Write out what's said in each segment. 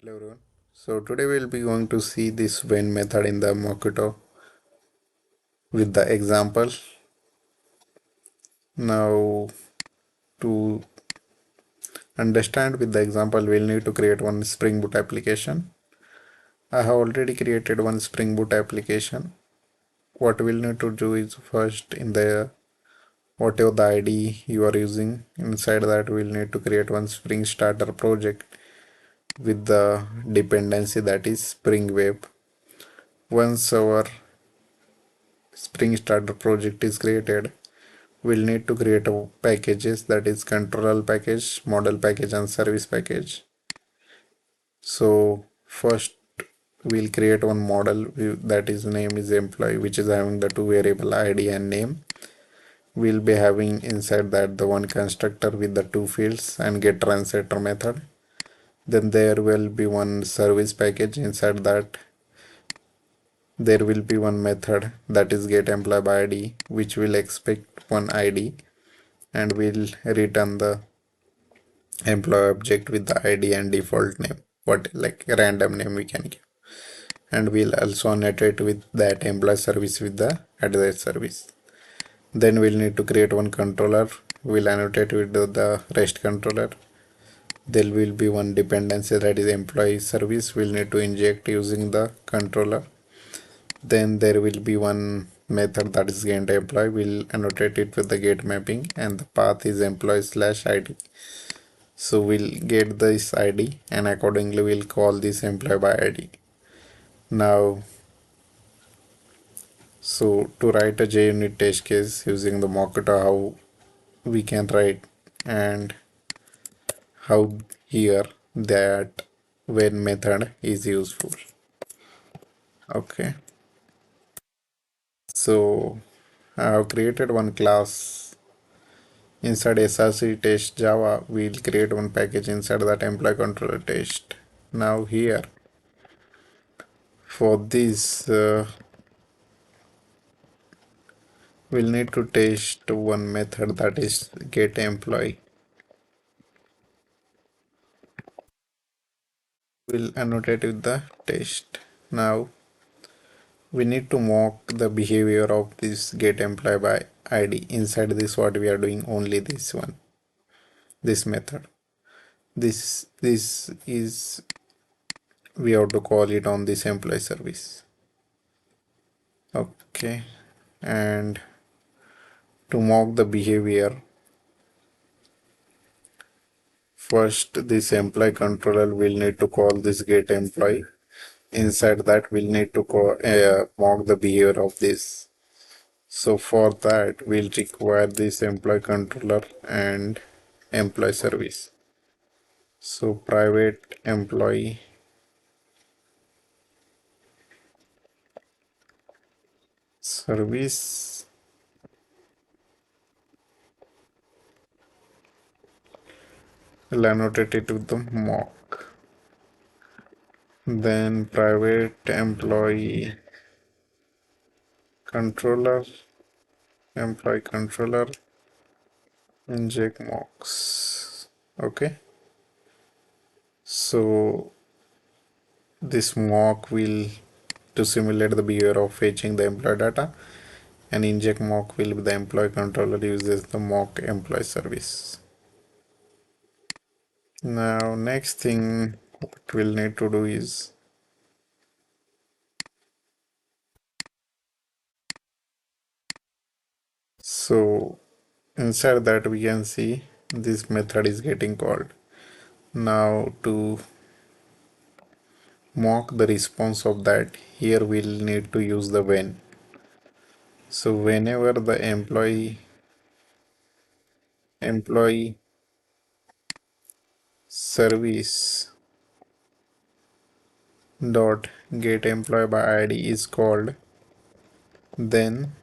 Hello everyone. So today we'll be going to see this when method in the Mockito with the example. Now to understand with the example we'll need to create one Spring Boot application. I have already created one Spring Boot application. What we'll need to do is first in the whatever the ID you are using, inside that we'll need to create one Spring Starter project with the dependency that is Spring Web. Once our Spring Starter project is created, we'll need to create a packages, that is control package, model package and service package. So first we'll create one model that is name is employee, which is having the two variable ID and name. We'll be having inside that the one constructor with the two fields and get run setter method. Then there will be one service package. Inside that there will be one method that is get employee by ID, which will expect one ID and will return the employee object with the ID and default name, what like random name we can give. And we'll also annotate with that employee service with the address service. Then we'll need to create one controller. We'll annotate with the REST controller. There will be one dependency that is employee service. We'll need to inject using the controller. Then there will be one method that is get employee. We'll annotate it with the get mapping and the path is employee slash ID. So we'll get this ID and accordingly we'll call this employee by ID. Now, so to write a JUnit test case using the Mockito, how we can write and how here that when method is useful. Okay, so I have created one class inside SRC test Java. We'll create one package inside that employee controller test. Now here for this we'll need to test one method that is get employee. We'll annotate with the test. Now we need to mock the behavior of this get employee by ID. Inside this what we are doing only this one, this method. This is we have to call it on this employee service. Okay, and to mock the behavior, first this employee controller will need to call this get employee. Inside that we'll need to call, mock the behavior of this. So for that we'll require this employee controller and employee service. So private employee service, will annotate it with the mock. Then private employee controller, employee controller, inject mocks. Okay, so this mock will to simulate the behavior of fetching the employee data, and inject mock will be the employee controller uses the mock employee service. Now next thing what we'll need to do is, so inside that we can see this method is getting called. Now to mock the response of that, here we'll need to use the when. So whenever the employee service dot get employee by ID is called, then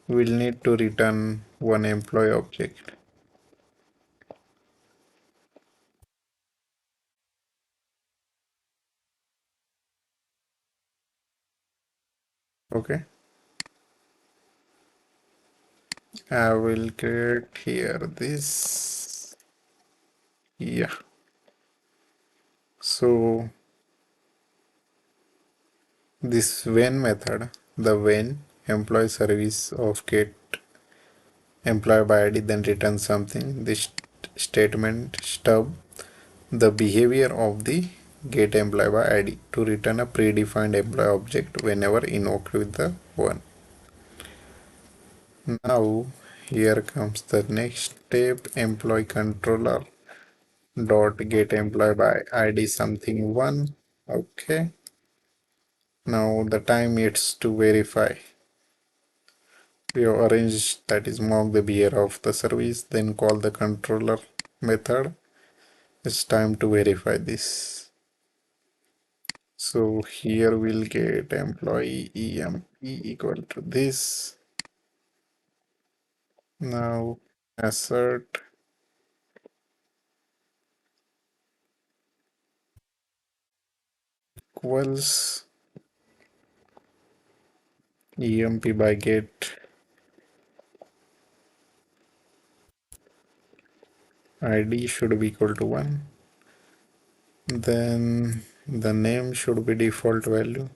we'll need to return one employee object. Okay, I will create here this, yeah. So this when method, the when employee service of get employee by ID then return something. This statement stub the behavior of the get employee by ID to return a predefined employee object whenever invoked with the one. Now here comes the next step, employee controller dot get employee by ID something one. Okay. Now the time it's to verify. We have arranged that is mock the behavior of the service, then call the controller method. It's time to verify this. So here we'll get employee emp equal to this. Now assert equals emp by get id should be equal to 1. Then the name should be default value.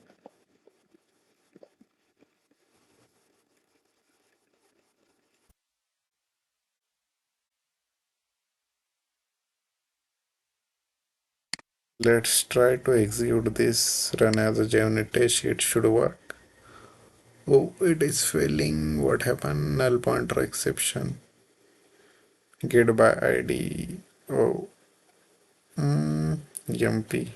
Let's try to execute this, run as a JUnit test, it should work. Oh, it is failing. What happened? Null pointer exception. Get by ID. Oh, yumpy.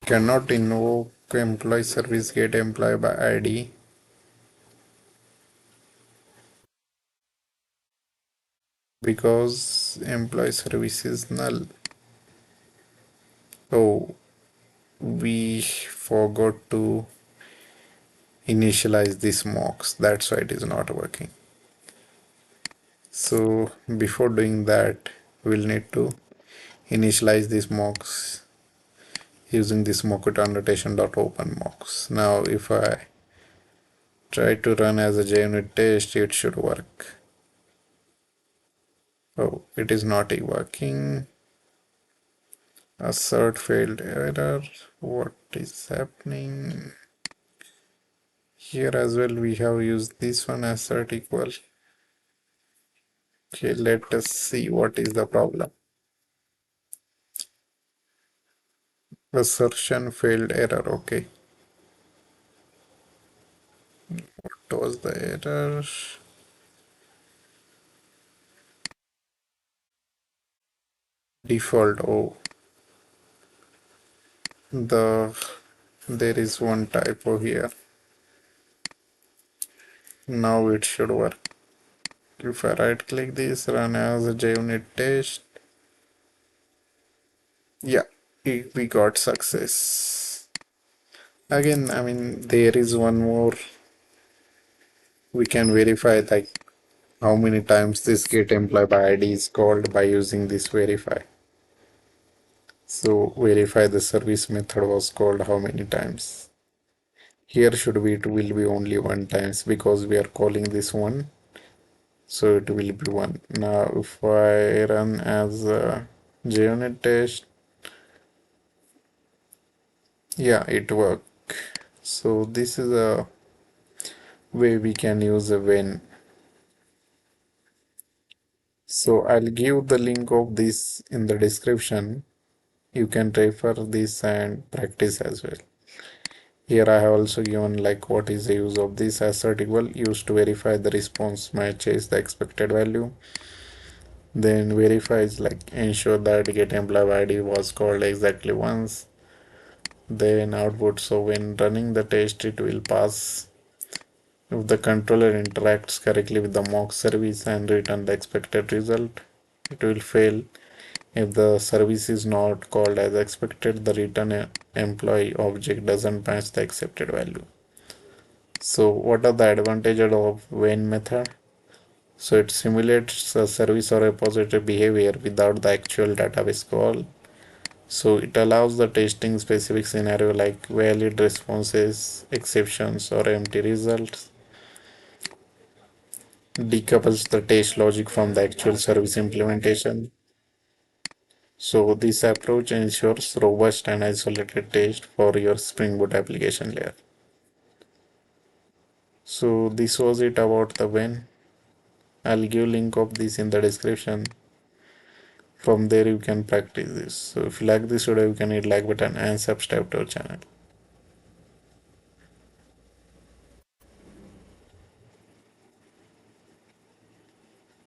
Cannot invoke employee service get employee by ID because employee service is null. Oh, we forgot to initialize this mocks. That's why it is not working. So before doing that, we'll need to initialize these mocks using this mockit annotation dot open mocks. Now if I try to run as a JUnit test, it should work. Oh, it is not working. Assert failed error. What is happening? Here as well we have used this one, assert equal. Okay, let us see what is the problem. Assertion failed error. Okay. What was the error? Default. Oh, there is one typo here. Now it should work. If I right click this, run as a JUnit test. Yeah, we got success. Again, I mean, there is one more. We can verify like how many times this get employee by ID is called by using this verify. So verify the service method was called how many times. Here should be it will be only one times because we are calling this one. So it will be one. Now if I run as a JUnit test, yeah, it worked. So this is a way we can use a when. So I'll give the link of this in the description. You can refer this and practice as well. Here I have also given like what is the use of this assert equal used to verify the response matches the expected value. Then verify is like ensure that get employee ID was called exactly once. Then output, so when running the test it will pass if the controller interacts correctly with the mock service and return the expected result. It will fail if the service is not called as expected, the return employee object doesn't match the accepted value. So what are the advantages of when method? So it simulates a service or repository behavior without the actual database call. So it allows the testing specific scenario like valid responses, exceptions or empty results. decouples the test logic from the actual service implementation. So this approach ensures robust and isolated test for your Spring Boot application layer. So this was it about the when. I'll give link of this in the description. From there you can practice this. So if you like this video, you can hit like button and subscribe to our channel.